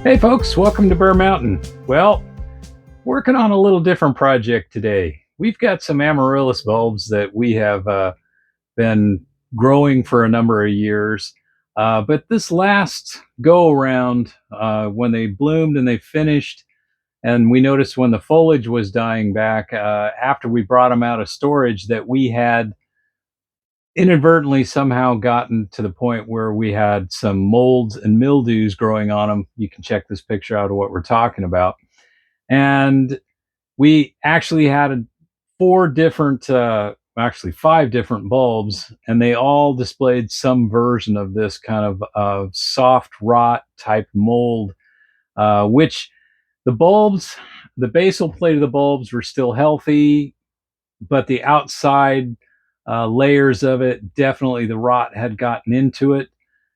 Hey folks, welcome to Burr Mountain. Well, working on a little different project today. We've got some Amaryllis bulbs that we have been growing for a number of years. But this last go around, when they bloomed and they finished, and we noticed when the foliage was dying back, after we brought them out of storage, that we had inadvertently somehow gotten to the point where we had some molds and mildews growing on them. You can check this picture out of what we're talking about. And we actually had four different, actually five different bulbs, and they all displayed some version of this kind of soft rot type mold, which the bulbs, the basal plate of the bulbs were still healthy, but the outside layers of it, definitely the rot had gotten into it.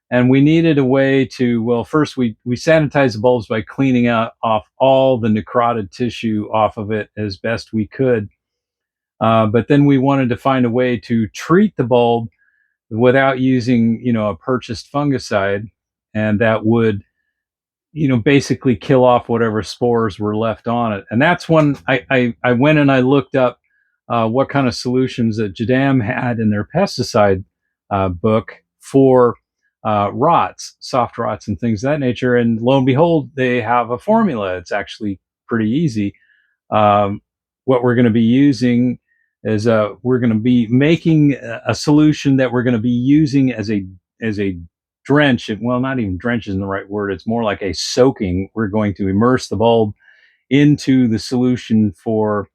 And we needed a way to, well, first we sanitized the bulbs by cleaning out off all the necrotic tissue off of it as best we could. But then we wanted to find a way to treat the bulb without using, a purchased fungicide, and that would, basically kill off whatever spores were left on it. And that's when I went and I looked up what kind of solutions that JADAM had in their pesticide book for rots, soft rots, and things of that nature. And lo and behold, they have a formula. It's actually pretty easy. What we're going to be using is we're going to be making a solution that we're going to be using as a drench. Well, not even drench isn't the right word. It's more like a soaking. We're going to immerse the bulb into the solution for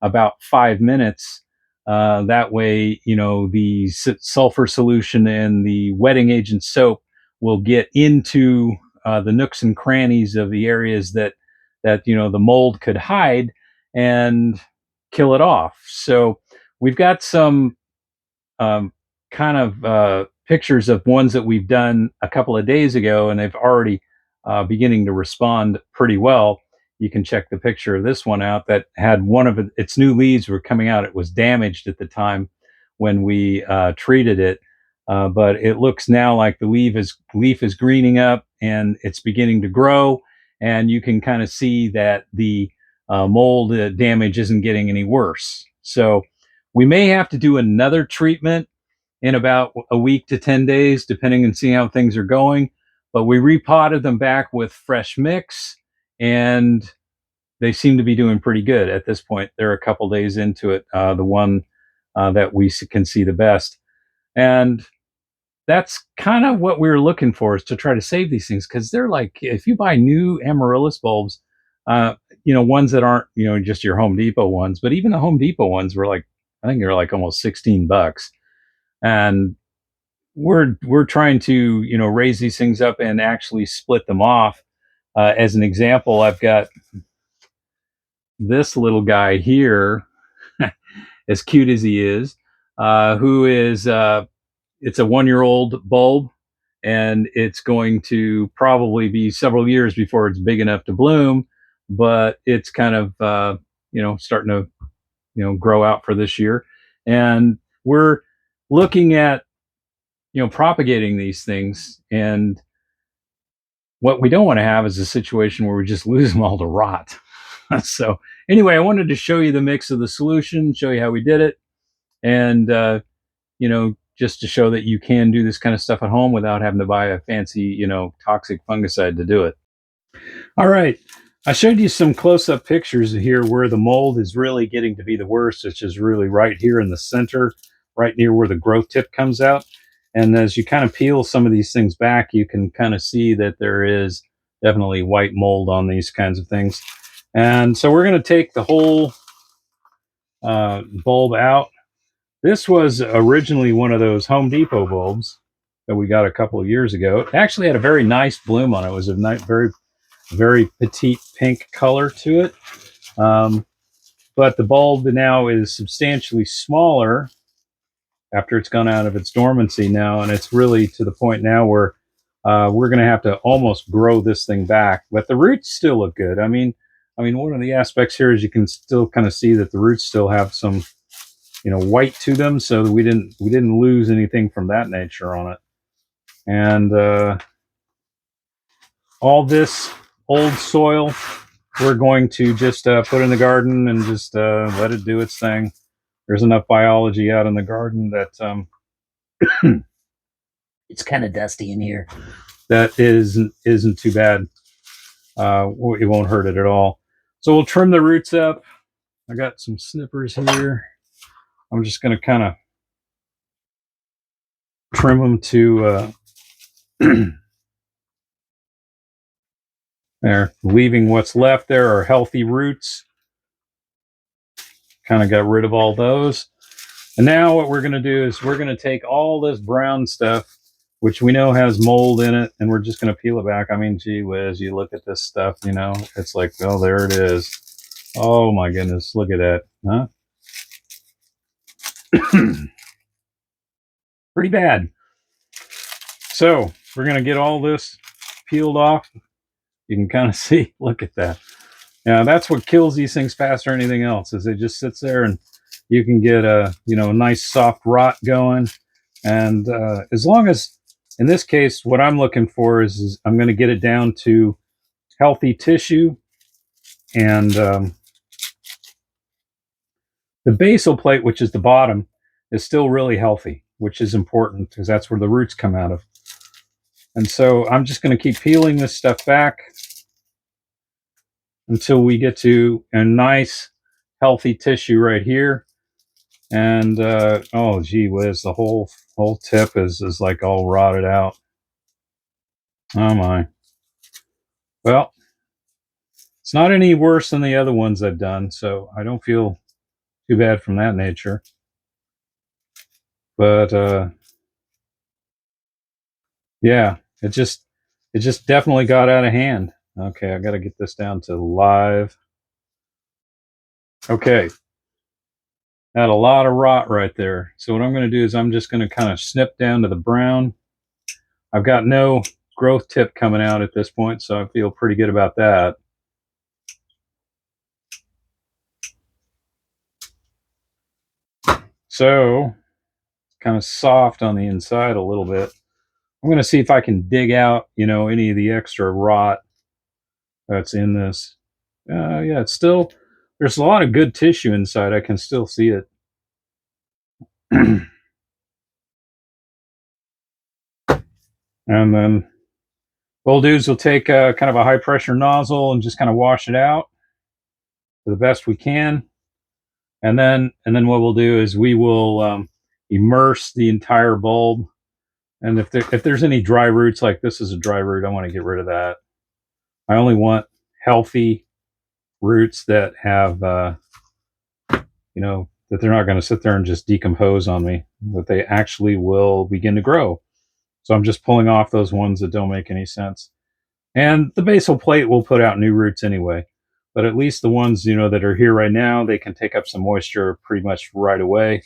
about 5 minutes. That way, the sulfur solution and the wetting agent soap will get into the nooks and crannies of the areas that the mold could hide and kill it off. So we've got some kind of pictures of ones that we've done a couple of days ago, and they've already beginning to respond pretty well. You can check the picture of this one out that had one of its new leaves were coming out. It was damaged at the time when we treated it, but it looks now like the leaf is greening up and it's beginning to grow, and you can kind of see that the mold damage isn't getting any worse. So we may have to do another treatment in about a week to 10 days, depending and seeing how things are going. But we repotted them back with fresh mix, and they seem to be doing pretty good at this point. They're a couple days into it, the one that we can see the best. And that's kind of what we were looking for, is to try to save these things, because they're like, if you buy new Amaryllis bulbs, ones that aren't, just your Home Depot ones, but even the Home Depot ones were like, I think they're like almost $16. And we're trying to raise these things up and actually split them off. As an example, I've got this little guy here, as cute as he is, who is it's a 1-year-old bulb, and it's going to probably be several years before it's big enough to bloom, but it's kind of starting to grow out for this year. And we're looking at propagating these things. And what we don't want to have is a situation where we just lose them all to rot. So anyway, I wanted to show you the mix of the solution, show you how we did it, and just to show that you can do this kind of stuff at home without having to buy a fancy toxic fungicide to do it. All right, I showed you some close-up pictures here where the mold is really getting to be the worst, which is really right here in the center, right near where the growth tip comes out. And as you kind of peel some of these things back, you can kind of see that there is definitely white mold on these kinds of things. And so we're going to take the whole bulb out. This was originally one of those Home Depot bulbs that we got a couple of years ago. It actually had a very nice bloom on it. It was a nice, very, very petite pink color to it. But the bulb now is substantially smaller after it's gone out of its dormancy now, and it's really to the point now where we're going to have to almost grow this thing back. But the roots still look good. I mean, one of the aspects here is you can still kind of see that the roots still have some, white to them, so that we didn't lose anything from that nature on it. And all this old soil we're going to just put in the garden and just let it do its thing. There's enough biology out in the garden that it's kind of dusty in here. That isn't too bad. It won't hurt it at all. So we'll trim the roots up. I got some snippers here. I'm just going to kind of trim them to there, leaving what's left there are healthy roots. Kind of got rid of all those. And now what we're going to do is we're going to take all this brown stuff, which we know has mold in it, and we're just going to peel it back. I mean, gee whiz, you look at this stuff, you know, it's like, oh, there it is. Oh my goodness, look at that, huh? Pretty bad. So we're going to get all this peeled off. You can kind of see, look at that. Now that's what kills these things faster than anything else, is it just sits there and you can get a nice soft rot going. And as long as, in this case, what I'm looking for is I'm going to get it down to healthy tissue. And the basal plate, which is the bottom, is still really healthy, which is important because that's where the roots come out of. And so I'm just going to keep peeling this stuff back until we get to a nice healthy tissue right here. And oh gee whiz, the whole tip is like all rotted out. Oh my. Well, it's not any worse than the other ones I've done, so I don't feel too bad from that nature. But yeah, it just definitely got out of hand. Okay, I got to get this down to live. Okay, had a lot of rot right there. So what I'm going to do is I'm just going to kind of snip down to the brown. I've got no growth tip coming out at this point, so I feel pretty good about that. So kind of soft on the inside a little bit. I'm going to see if I can dig out, any of the extra rot that's in this. Yeah, it's still, there's a lot of good tissue inside. I can still see it. And then what we'll do is we'll take kind of a high pressure nozzle and just kind of wash it out to the best we can. And then what we'll do is we will immerse the entire bulb. And if there's any dry roots, like this is a dry root, I want to get rid of that. I only want healthy roots that have, that they're not going to sit there and just decompose on me, that they actually will begin to grow. So I'm just pulling off those ones that don't make any sense. And the basal plate will put out new roots anyway. But at least the ones, that are here right now, they can take up some moisture pretty much right away.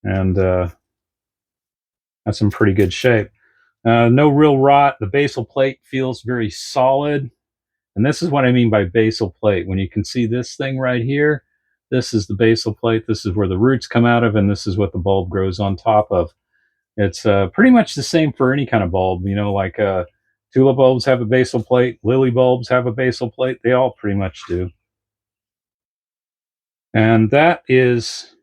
And that's in pretty good shape. No real rot. The basal plate feels very solid. And this is what I mean by basal plate. When you can see this thing right here, this is the basal plate. This is where the roots come out of, and this is what the bulb grows on top of. It's pretty much the same for any kind of bulb. Like tulip bulbs have a basal plate. Lily bulbs have a basal plate. They all pretty much do. And that is,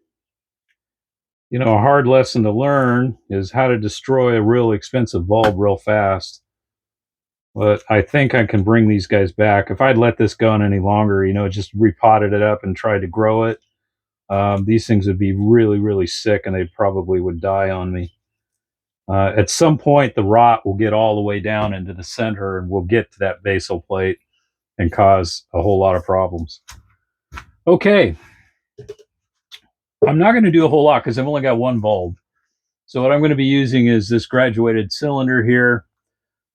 a hard lesson to learn, is how to destroy a real expensive bulb real fast. But I think I can bring these guys back. If I'd let this go on any longer, just repotted it up and tried to grow it, these things would be really, really sick, and they probably would die on me. At some point, the rot will get all the way down into the center, and we'll get to that basal plate and cause a whole lot of problems. Okay. I'm not going to do a whole lot because I've only got one bulb. So what I'm going to be using is this graduated cylinder here.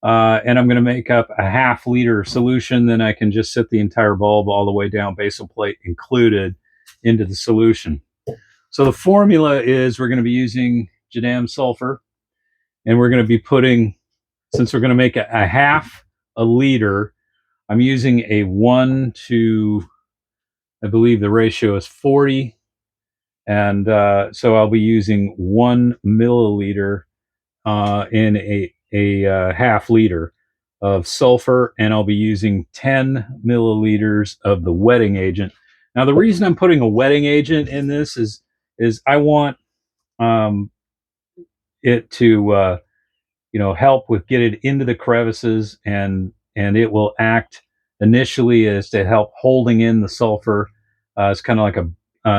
And I'm going to make up a ½ liter solution. Then I can just set the entire bulb all the way down, basal plate included, into the solution. So the formula is we're going to be using JADAM Sulfur. And we're going to be putting, since we're going to make a ½ liter, I'm using a 1 to, I believe the ratio is 40. And so I'll be using 1 milliliter in a ½ liter. of sulfur, and I'll be using 10 milliliters of the wetting agent. Now, the reason I'm putting a wetting agent in this is I want um, it to help with get it into the crevices, and it will act initially as to help holding in the sulfur. It's kind of like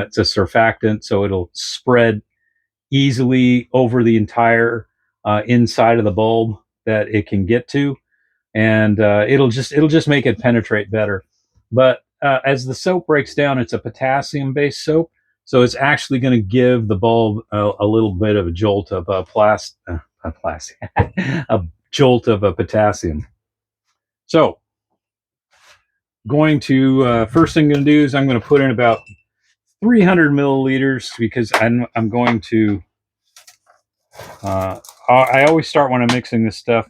it's a surfactant, so it'll spread easily over the entire inside of the bulb that it can get to, and it'll just make it penetrate better. But as the soap breaks down, it's a potassium-based soap, so it's actually going to give the bulb a little bit of a jolt of a jolt of a potassium. So, going to first thing I'm going to do is I'm going to put in about 300 milliliters because I'm going to. I always start when I'm mixing this stuff.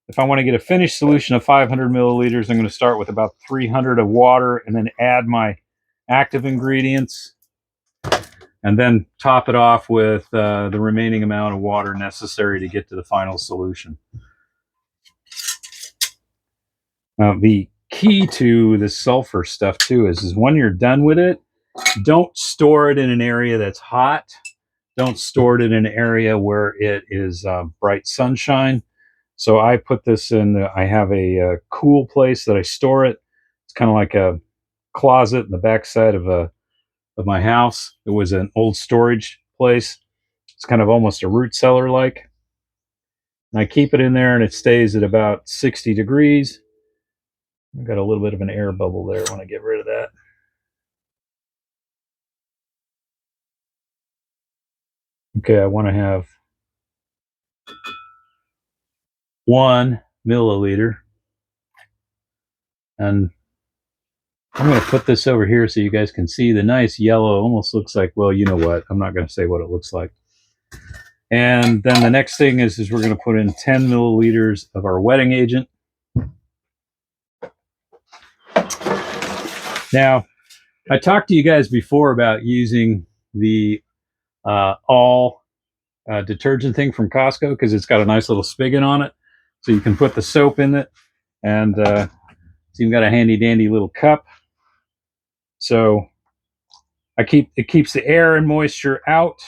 If I want to get a finished solution of 500 milliliters, I'm going to start with about 300 of water and then add my active ingredients, and then top it off with the remaining amount of water necessary to get to the final solution. The key to this sulfur stuff too is when you're done with it, don't store it in an area that's hot. Don't store it in an area where it is bright sunshine. So I put this in, I have a cool place that I store it. It's kind of like a closet in the backside of my house. It was an old storage place. It's kind of almost a root cellar like. And I keep it in there and it stays at about 60 degrees. I've got a little bit of an air bubble there. I want to get rid of that. Okay, I want to have 1 milliliter. And I'm going to put this over here so you guys can see the nice yellow. Almost looks like, well, you know what? I'm not going to say what it looks like. And then the next thing is we're going to put in 10 milliliters of our wetting agent. Now, I talked to you guys before about using the all detergent thing from Costco because it's got a nice little spigot on it. So you can put the soap in it, and it's even got a handy dandy little cup. So it keeps the air and moisture out,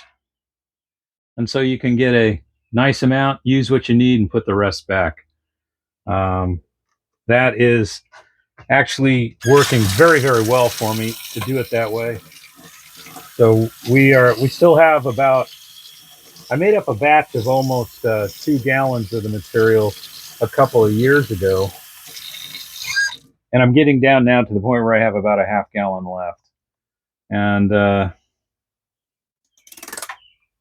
and so you can get a nice amount, use what you need, and put the rest back. That is actually working very, very well for me to do it that way. So we still have about, I made up a batch of almost 2 gallons of the material a couple of years ago, and I'm getting down now to the point where I have about a half gallon left. And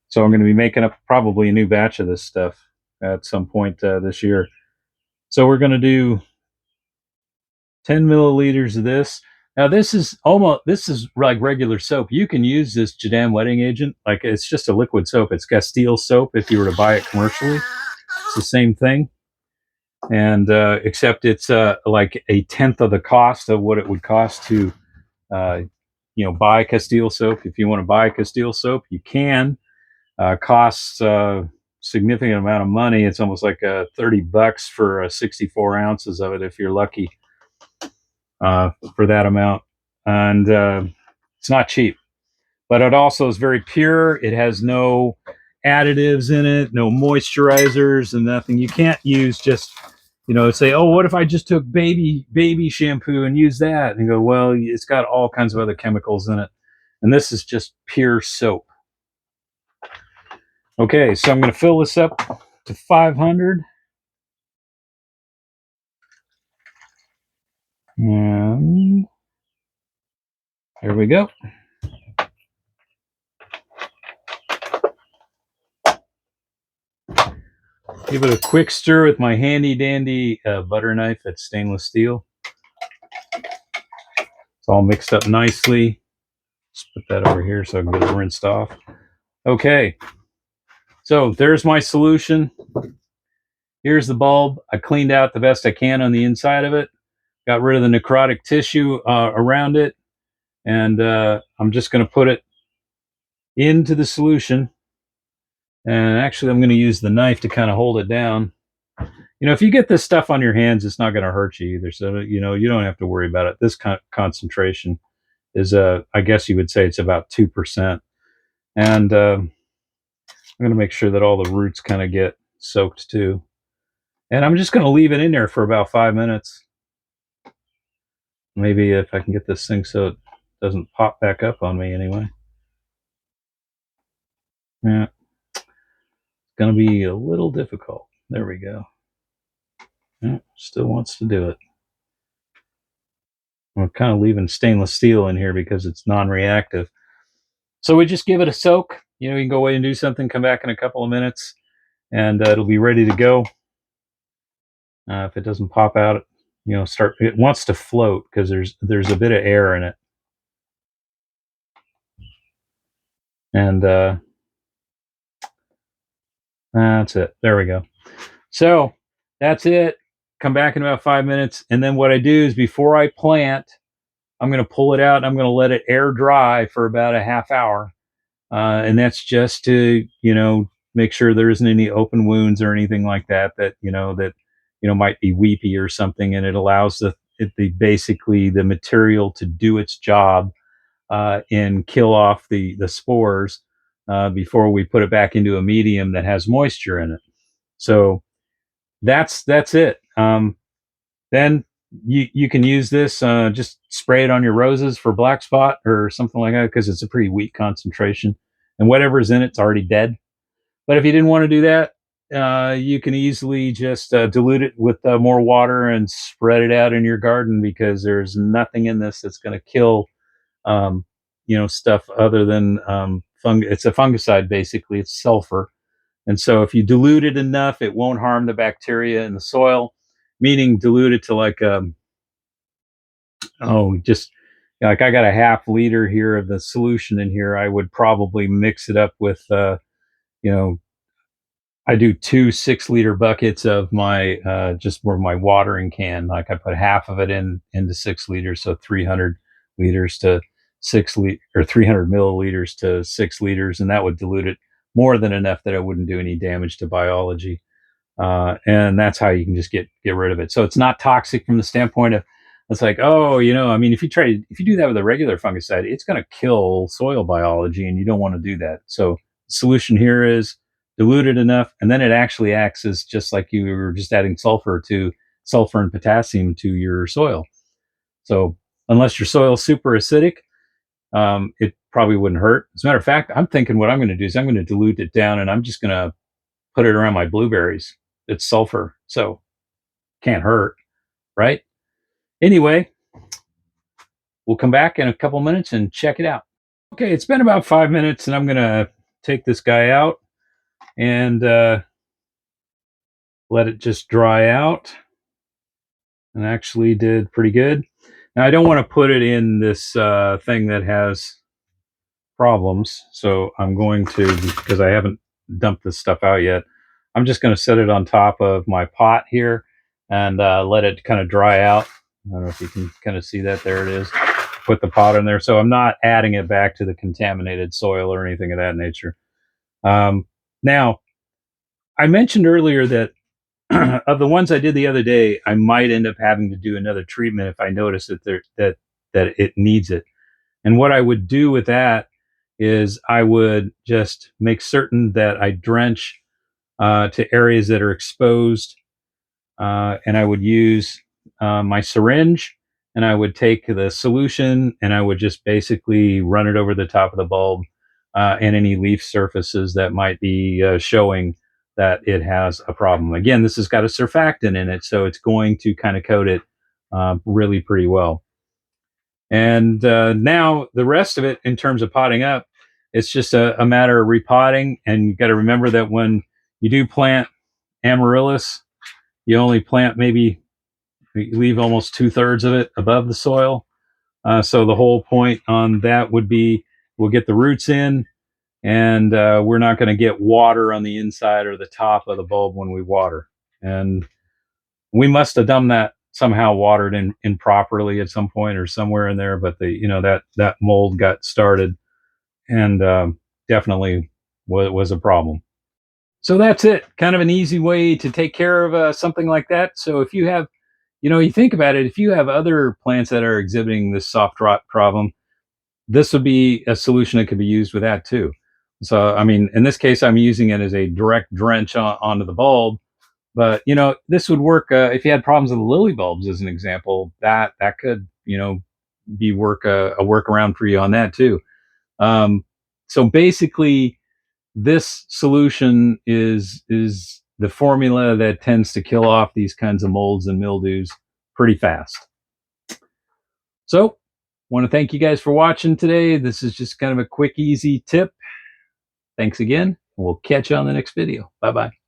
so I'm going to be making up probably a new batch of this stuff at some point this year. So we're going to do 10 milliliters of this. Now this is like regular soap. You can use this JADAM wetting agent. Like, it's just a liquid soap. It's Castile soap if you were to buy it commercially. It's the same thing. And except it's like a tenth of the cost of what it would cost to buy Castile soap. If you want to buy Castile soap, you can. Costs a significant amount of money. It's almost like $30 for 64 ounces of it if you're lucky. For that amount, and it's not cheap, but it also is very pure. It has no additives in it, no moisturizers and nothing. You can't use just say, oh, what if I just took baby shampoo and use that, and go, well, it's got all kinds of other chemicals in it, and this is just pure soap. Okay, so I'm going to fill this up to 500. And there we go. Give it a quick stir with my handy dandy butter knife that's stainless steel. It's all mixed up nicely. Just put that over here so I can get it rinsed off. Okay, so there's my solution. Here's the bulb. I cleaned out the best I can on the inside of it. Got rid of the necrotic tissue around it. And I'm just going to put it into the solution. And actually, I'm going to use the knife to kind of hold it down if you get this stuff on your hands, it's not going to hurt you either. So, you don't have to worry about it. This concentration is, I guess you would say it's about 2%. And I'm going to make sure that all the roots kind of get soaked too. And I'm just going to leave it in there for about 5 minutes. Maybe if I can get this thing so it doesn't pop back up on me anyway. Yeah, it's going to be a little difficult. There we go. Yeah, still wants to do it. I'm kind of leaving stainless steel in here because it's non-reactive. So we just give it a soak. You can go away and do something, come back in a couple of minutes, and it'll be ready to go. If it doesn't pop out, it wants to float because there's a bit of air in it. And that's it. There we go. So that's it. Come back in about 5 minutes. And then what I do is before I plant, I'm going to pull it out and I'm going to let it air dry for about a half hour. And that's just to, make sure there isn't any open wounds or anything like that, might be weepy or something. And it allows basically the material to do its job and kill off the spores before we put it back into a medium that has moisture in it. So that's it. Then you can use this, just spray it on your roses for black spot or something like that, because it's a pretty weak concentration, and whatever's in it's already dead. But if you didn't want to do that, you can easily just dilute it with more water and spread it out in your garden, because there's nothing in this that's going to kill stuff other than it's a fungicide. Basically, it's sulfur. And so if you dilute it enough, it won't harm the bacteria in the soil, meaning dilute it to like, just like I got a half liter here of the solution in here. I would probably mix it up with, I do 2 6-liter buckets of my, just more my watering can. Like I put half of it into 6 liters. So 300 liters to 300 milliliters to 6 liters. And that would dilute it more than enough that it wouldn't do any damage to biology. And that's how you can just get rid of it. So it's not toxic from the standpoint of, it's like, if you do that with a regular fungicide, it's going to kill soil biology, and you don't want to do that. So the solution here is dilute it enough, and then it actually acts as just like you were just adding sulfur and potassium to your soil. So unless your soil is super acidic, it probably wouldn't hurt. As a matter of fact, I'm thinking what I'm going to do is I'm going to dilute it down, and I'm just going to put it around my blueberries. It's sulfur, so can't hurt, right? Anyway, we'll come back in a couple minutes and check it out. Okay, it's been about 5 minutes, and I'm going to take this guy out and let it just dry out. And actually did pretty good. Now, I don't want to put it in this thing that has problems, so I'm going to, because I haven't dumped this stuff out yet, I'm just going to set it on top of my pot here and let it kind of dry out. I don't know if you can kind of see that. There it is. Put the pot in there. So I'm not adding it back to the contaminated soil or anything of that nature. Now, I mentioned earlier that of the ones I did the other day, I might end up having to do another treatment if I notice that it needs it. And what I would do with that is I would just make certain that I drench to areas that are exposed, and I would use my syringe, and I would take the solution and I would just basically run it over the top of the bulb and any leaf surfaces that might be showing that it has a problem. Again, this has got a surfactant in it, so it's going to kind of coat it really pretty well. And now the rest of it, in terms of potting up, it's just a matter of repotting. And you got to remember that when you do plant Amaryllis, you only plant you leave almost 2/3 of it above the soil. So the whole point on that would be we'll get the roots in, and we're not going to get water on the inside or the top of the bulb when we water. And we must have done that somehow, watered in improperly at some point or somewhere in there, but that mold got started, and definitely was a problem. So that's it. Kind of an easy way to take care of something like that. So if you have, you think about it, if you have other plants that are exhibiting this soft rot problem, this would be a solution that could be used with that too. So, I mean, in this case, I'm using it as a direct drench onto the bulb. But this would work if you had problems with the lily bulbs, as an example. That could be a workaround for you on that too. Um, so basically, this solution is the formula that tends to kill off these kinds of molds and mildews pretty fast. So, want to thank you guys for watching today. This is just kind of a quick, easy tip. Thanks again. We'll catch you on the next video. Bye bye.